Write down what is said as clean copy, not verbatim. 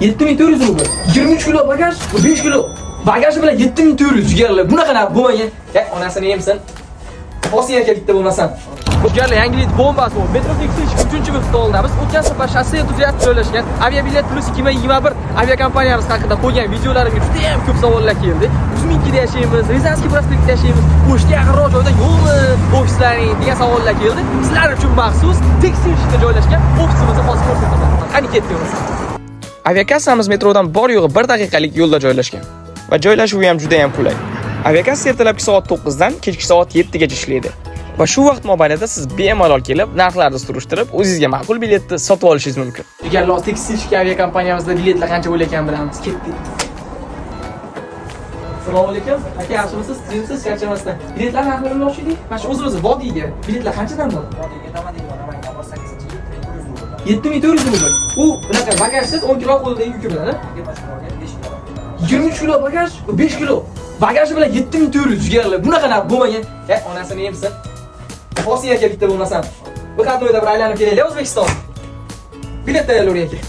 7400 rubl. 23 kilo bagaj, 5 kilo. Bagaji bilan 7400 jigarlar. Bunaqa narx bo'lmagan. Onasini yemsin. Osiyaga bitta bo'lmasan. Jigarlar, yangilik bombasi bu. Metrofix 3-chi vaqtda oldimiz. O'tgan safar shassiya tuzatib joylashgan Aviabilet Plus 2021 aviakompaniyamiz haqida qo'ygan videolarimga juda ham ko'p savollar keldi. Uzminkida yashaymiz, Rizanskiy prospektida yashaymiz. O'shga yaqinroq joyda yo'qmi? Ofislaring degan savollar keldi. Sizlar uchun maxsus tekstilshda joylashgan ofisimizni hozir ko'rsataman. Qani ketdingiz. Aviakassamiz metrodan bor yo'g'i 1 daqiqalik yo'lda joylashgan va joylashuvi ham juda ham qulay. Aviakassa ertalabki soat 9 dan kechki soat 7 gacha ishlaydi. Va shu vaqt mobaynida siz bemalol kelib, narxlarni surishtirib, o'zingizga ma'qul biletni sotib olishingiz mumkin. Agar Los Tekstilshka aviakompaniyamizda biletlar qancha bo'layotganini bilamiz. Ketdik. Assalomu alaykum. Aka, yaxshimisiz? Sizsiz charchamasdan. Biletlar narxini bilmoqchidik. Mana shu o'zimiz vodiyga biletlar qanchadan bor? Vodiyga Namangan bor, 8-700 7400 rubl. U bunaqa bagajsiz 10 kilo qo'ldagi yuki bilan, 23 kilo bagaj, 5 kilo. Bagaji bilan 7400 jigarlar. Bunaqa narx bo'lmagan. Onasini yemsin. Osiyaga bitta bo'lmasan. Bu qatnoyda bir aylanib kelaylik O'zbekiston. Bilet tayyorlaylik.